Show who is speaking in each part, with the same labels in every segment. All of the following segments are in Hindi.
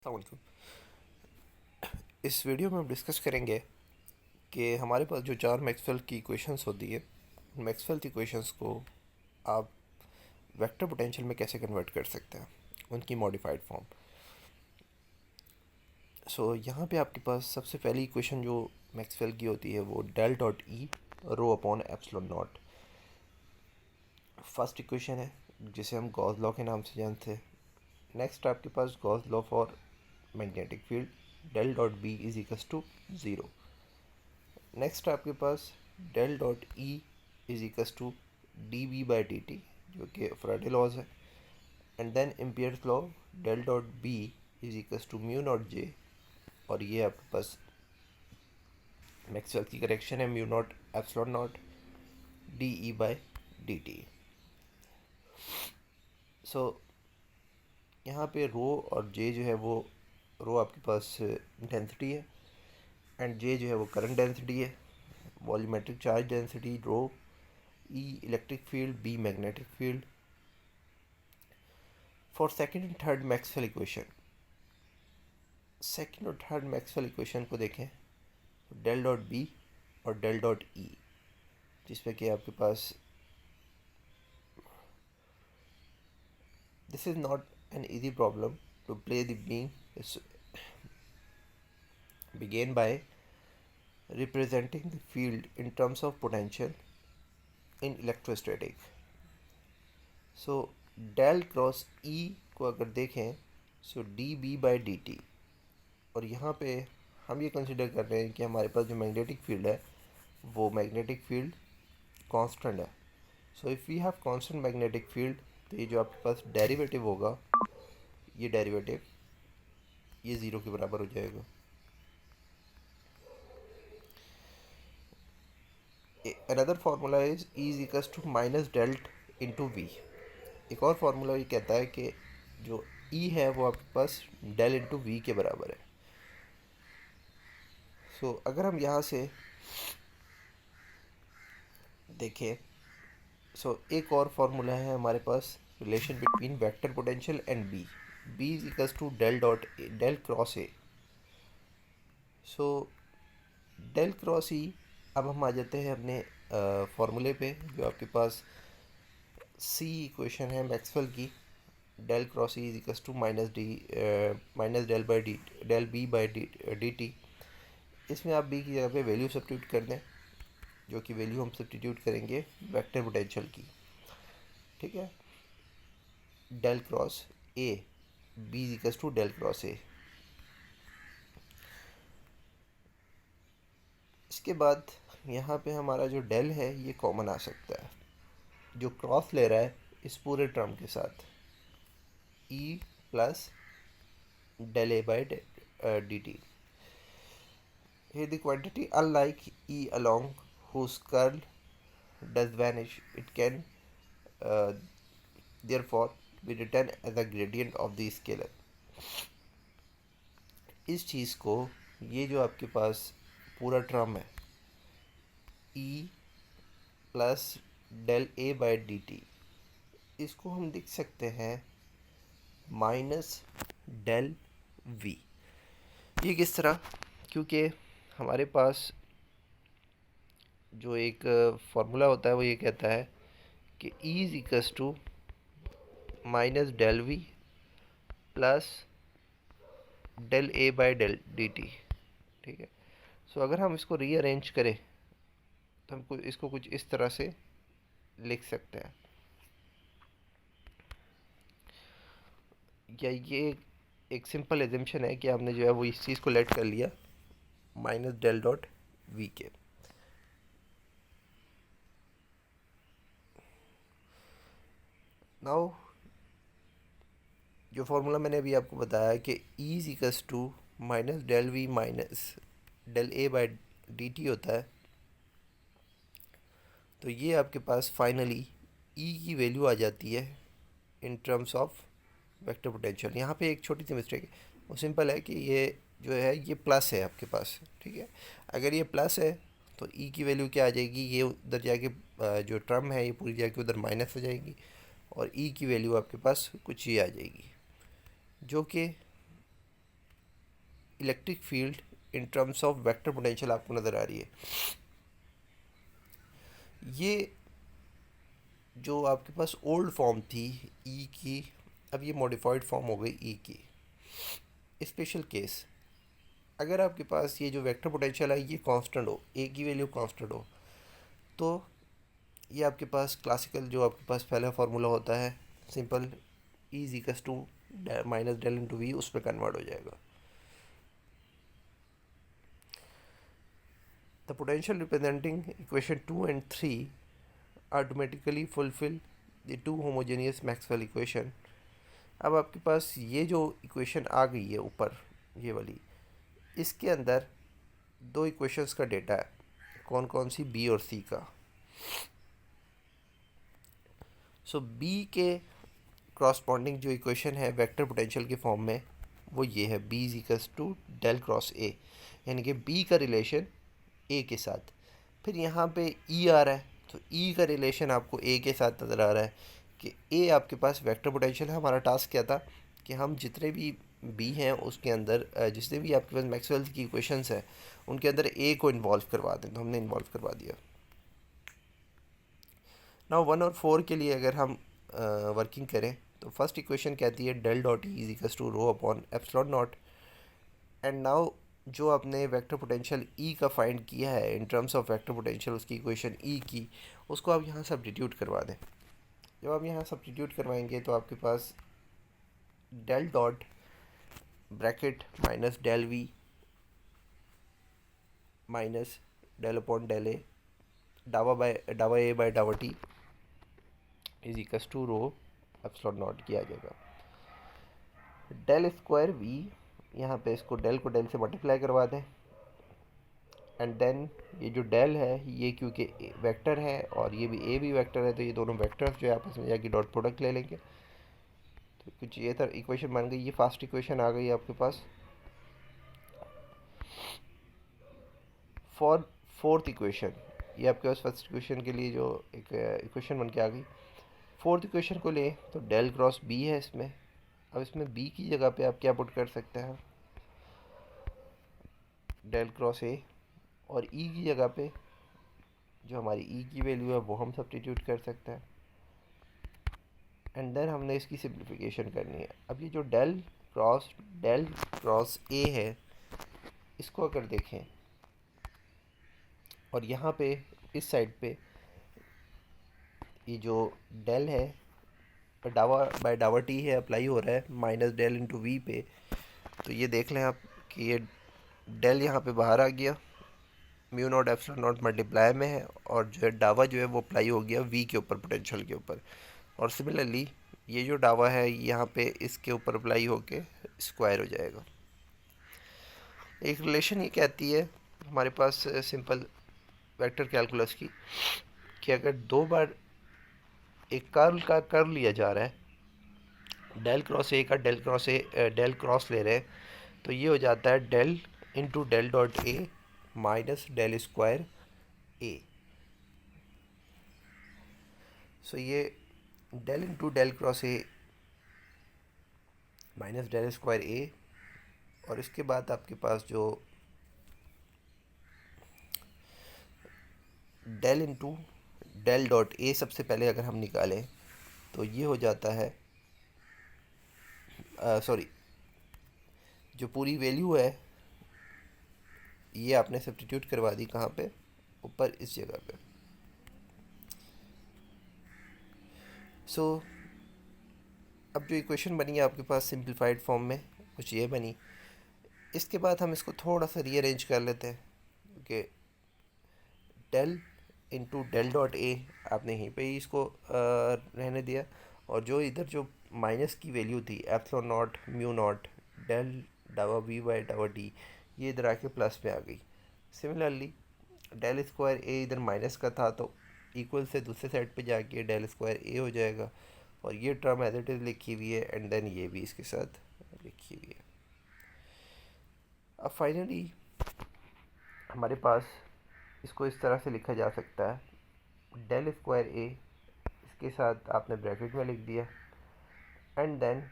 Speaker 1: अस्सलाम वालेकुम। इस वीडियो में हम डिस्कस करेंगे कि हमारे पास जो चार मैक्सवेल की इक्वेशंस होती है, मैक्सवेल की इक्वेशंस को आप वेक्टर पोटेंशियल में कैसे कन्वर्ट कर सकते हैं, उनकी मॉडिफाइड फॉर्म। यहाँ पे आपके पास सबसे पहली इक्वेशन जो मैक्सवेल की होती है वो del dot E rho upon epsilon naught first equation है, जिसे हम गॉस लॉ के नाम से जानते हैं। नेक्स्ट आपके पास Gauss law for magnetic field del dot B is equals to zero. Next आपके पास del dot E is equals to d B by D t, जो कि फैराडे लॉज है। And then Ampere's law del dot B is equals to mu naught J, और ये आपके पास मैक्सवेल की करेक्शन है, mu naught epsilon naught d E by D t. So यहाँ पे रो और जे जो है वो, रो आपके पास इंटेंसिटी है एंड जे जो है वो करंट डेंसिटी है। Volumetric charge density rho, E electric field, B magnetic field. For second and third Maxwell equation, second और थर्ड मैक्सवेल इक्वेशन को देखें, डेल डॉट बी और डेल डॉट ई, जिसमें कि आपके पास this is not an easy problem to play the beam begin by representing the field in terms of potential in electrostatic. So del cross E को अगर देखें, so d B by D t, और यहाँ पे हम ये कंसिडर कर रहे हैं कि हमारे पास जो मैग्नेटिक फील्ड है वो मैग्नेटिक फील्ड कांस्टेंट है। So if we have constant magnetic field, तो ये जो आपके पास डेरिवेटिव होगा, ये डेरिवेटिव ये ज़ीरो के बराबर हो जाएगा। Another formula is E is equals to minus del into V. एक और फार्मूला ये कहता है कि जो E है वो आपके पास डेल इंटू वी के बराबर है। अगर हम यहाँ से देखें, एक और फार्मूला है हमारे पास, relation between vector potential and B is equals to del dot del cross A. Del cross E, अब हम आ जाते हैं अपने फार्मूले पे, जो आपके पास सी इक्वेशन है मैक्सवेल की, del cross E is equals to minus del by D del B by D T. इसमें आप बी की जगह पे वैल्यू सब्स्टिट्यूट कर दें, जो कि वैल्यू हम सब्स्टिट्यूट करेंगे वेक्टर पोटेंशियल की। ठीक है, del cross A, B is equals to del cross A. इसके बाद यहाँ पे हमारा जो डेल है ये कॉमन आ सकता है, जो क्रॉस ले रहा है इस पूरे टर्म के साथ, E plus del A by D T. Here the quantity, unlike E along whose curl does vanish, it can uh, therefore be written as a gradient of the scalar. इस चीज़ को, ये जो आपके पास पूरा टर्म है E plus del A by D T, इसको हम लिख सकते हैं माइनस डेल वी। ये किस तरह? क्योंकि हमारे पास जो एक फार्मूला होता है वो ये कहता है कि E is equals to minus del V plus del A by del D T. ठीक है, अगर हम इसको रीअरेंज करें तो हम इसको कुछ इस तरह से लिख सकते हैं, या ये एक सिंपल एजम्पशन है कि आपने जो है वो इस चीज़ को लेट कर लिया माइनस डेल डॉट वी के। नाउ जो फार्मूला मैंने अभी आपको बताया कि E is equals to minus del V minus del A by D T होता है, तो ये आपके पास फाइनली E की वैल्यू आ जाती है in terms of vector potential. यहाँ पे एक छोटी सी मिस्टेक है, वो सिंपल है कि ये जो है ये प्लस है आपके पास। ठीक है, अगर ये प्लस है तो E की वैल्यू क्या आ जाएगी, ये उधर जाके जो टर्म है ये पूरी जाके उधर माइनस हो जाएगी, और E की वैल्यू आपके पास कुछ ही आ जाएगी, जो कि electric field in terms of vector potential आपको नज़र आ रही है। ये जो आपके पास ओल्ड फॉर्म थी ई की, अब ये मॉडिफाइड फॉर्म हो गई ई की। स्पेशल केस, अगर आपके पास ये जो वेक्टर पोटेंशियल है ये कांस्टेंट हो, ए की वैल्यू कांस्टेंट हो, तो ये आपके पास क्लासिकल जो आपके पास पहला फार्मूला होता है simple, E is equal to minus del into V, उस पर कन्वर्ट हो जाएगा। The potential representing equation 2 and 3 automatically fulfil the two homogeneous Maxwell equation. अब आपके पास ये जो इक्वेशन आ गई है ऊपर ये वाली, इसके अंदर दो इक्वेशंस का डेटा है, कौन कौन सी, बी और सी का। सो बी के क्रॉसपॉन्डिंग जो इक्वेशन है वेक्टर पोटेंशियल के फॉर्म में वो ये है, B is equals to del cross A, यानी कि बी का रिलेशन ए के साथ। फिर यहाँ पे ई आ रहा है, तो ई का रिलेशन आपको ए के साथ नज़र आ रहा है कि ए आपके पास वेक्टर पोटेंशियल है। हमारा टास्क क्या था कि हम जितने भी बी हैं उसके अंदर जितने भी आपके पास मैक्सवेल की इक्वेशंस हैं उनके अंदर ए को इन्वॉल्व करवा दें, तो हमने इन्वॉल्व करवा दिया। नाउ 1 और 4 के लिए अगर हम वर्किंग करें तो फर्स्ट इक्वेशन कहती है del dot E is equal to rho upon epsilon naught. And now जो आपने वेक्टर पोटेंशियल ई का फाइंड किया है in terms of vector potential, उसकी इक्वेशन ई की, उसको आप यहाँ सब्स्टिट्यूट करवा दें। जब आप यहाँ सब्स्टिट्यूट करवाएंगे तो आपके पास del dot bracket minus del V minus del upon del A डावा ए बाय डावा t is equal to rho epsilon naught किया जाएगा। डेल स्क्वायर वी, यहाँ पे इसको डेल को डेल से मल्टीप्लाई करवा दें। एंड देन ये जो डेल है ये क्योंकि वेक्टर है और ये भी ए भी वेक्टर है, तो ये दोनों वेक्टर्स जो है आपस में जाके डॉट प्रोडक्ट ले लेंगे। तो कुछ ये तरह इक्वेशन बन गई। ये फर्स्ट इक्वेशन आ गई आपके पास। फॉर फोर्थ इक्वेशन, ये आपके पास फर्स्ट इक्वेशन के लिए जो एक इक्वेशन बन के आ गई। फोर्थ इक्वेशन को लें तो डेल क्रॉस बी है इसमें। अब इसमें बी की जगह पे आप क्या पुट कर सकते हैं, डेल क्रॉस ए, और ई की जगह पे जो हमारी ई की वैल्यू है वो हम सब्स्टिट्यूट कर सकते हैं। एंड देन हमने इसकी सिंप्लीफिकेशन करनी है। अब ये जो डेल क्रॉस ए है, इसको अगर देखें और यहाँ पे इस साइड पे ये जो डेल है डावा बाय डावा टी है अप्लाई हो रहा है माइनस डेल इंटू वी पे, तो ये देख लें आप कि ये डेल यहाँ पे बाहर आ गया, mu naught epsilon not multiply में है, और जो है डावा जो है वो अप्लाई हो गया वी के ऊपर, पोटेंशियल के ऊपर। और सिमिलरली ये जो डावा है यहाँ पे इसके ऊपर अप्लाई होके स्क्वायर हो जाएगा। एक रिलेशन ये कहती है हमारे पास सिंपल वेक्टर कैलकुलस की कि अगर दो बार एक कर्ल का कर्ल लिया जा रहा है, डेल क्रॉस ए का डेल क्रॉस ले रहे हैं, तो ये हो जाता है del into del dot A minus del square A. So ये del into del cross A minus del square A, और इसके बाद आपके पास जो del into del dot A सबसे पहले अगर हम निकालें तो ये हो जाता है सॉरी, जो पूरी वैल्यू है ये आपने सब्स्टिट्यूट करवा दी कहाँ पे, ऊपर इस जगह पे। सो अब जो इक्वेशन बनी है आपके पास सिंप्लीफाइड फॉर्म में कुछ ये बनी। इसके बाद हम इसको थोड़ा सा रीअरेंज कर लेते हैं कि del into del dot A आपने यहीं पे ही इसको रहने दिया, और जो इधर जो माइनस की वैल्यू थी epsilon naught mu naught del डावा वी बाय डावा डी, ये इधर आके प्लस पे आ गई। सिमिलरली डेल स्क्वायर ए इधर माइनस का था तो इक्वल से दूसरे साइड पे जाके डेल स्क्वायर ए हो जाएगा, और ये टर्म एज इट इज़ लिखी हुई है, एंड देन ये भी इसके साथ लिखी हुई है। अब फाइनली हमारे पास इसको इस तरह से लिखा जा सकता है, डेल स्क्वायर ए इसके साथ आपने ब्रैकेट में लिख दिया, एंड देन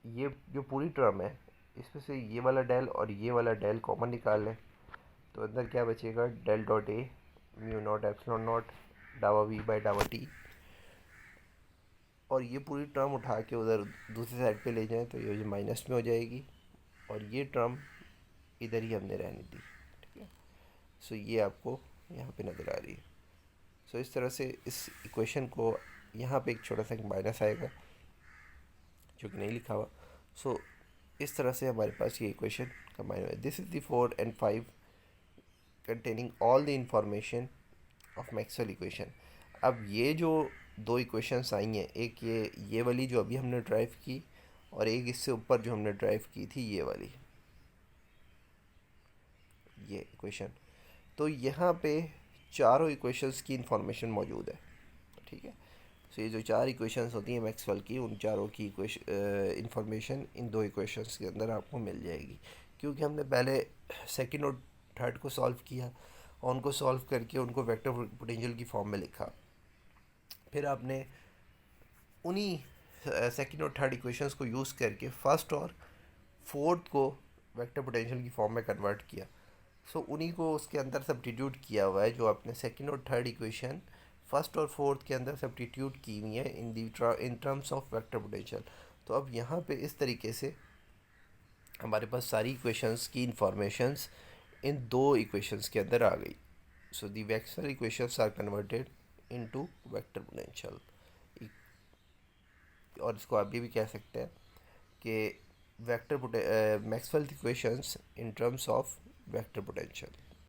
Speaker 1: ये जो पूरी टर्म है इसमें से ये वाला डेल और ये वाला डेल कॉमन निकाल लें, तो अंदर क्या बचेगा, del dot A mu naught epsilon naught डावा वी बाई डावा टी। और ये पूरी टर्म उठा के उधर दूसरी साइड पे ले जाएं तो ये माइनस में हो जाएगी, और ये टर्म इधर ही हमने रहने दी। ठीक है, सो ये आपको यहाँ पे नज़र आ रही है। सो इस तरह से इस इक्वेशन को यहाँ पे एक छोटा सा माइनस आएगा जो कि नहीं लिखा हुआ। सो इस तरह से हमारे पास ये इक्वेशन कंबाइन हुआ है। This is the 4 and 5 containing all the information of Maxwell equation. अब ये जो दो इक्वेशंस आई हैं, एक ये वाली जो अभी हमने ड्राइव की, और एक इससे ऊपर जो हमने ड्राइव की थी ये वाली, ये इक्वेशन। तो यहाँ पे चारों इक्वेशंस की इंफॉर्मेशन मौजूद है। ठीक है, सो ये जो चार इक्वेशंस होती हैं मैक्सवेल की, उन चारों की इंफॉर्मेशन इन दो इक्वेशंस के अंदर आपको मिल जाएगी, क्योंकि हमने पहले सेकंड और थर्ड को सॉल्व किया और उनको सॉल्व करके उनको वेक्टर पोटेंशियल की फॉर्म में लिखा। फिर आपने उन्हीं सेकंड और थर्ड इक्वेशंस को यूज़ करके फर्स्ट और फोर्थ को वेक्टर पोटेंशियल की फॉर्म में कन्वर्ट किया। सो उन्हीं को उसके अंदर सब्स्टिट्यूट किया हुआ है, जो आपने सेकंड और थर्ड इक्वेशन फर्स्ट और फोर्थ के अंदर सब्स्टिट्यूट की हुई है in terms of vector potential. तो अब यहाँ पे इस तरीके से हमारे पास सारी इक्वेशंस की इंफॉर्मेशंस इन दो इक्वेशंस के अंदर आ गई। So the vector equations are converted into vector potential. और इसको आप ये भी कह सकते हैं कि Maxwell equations in terms of vector potential.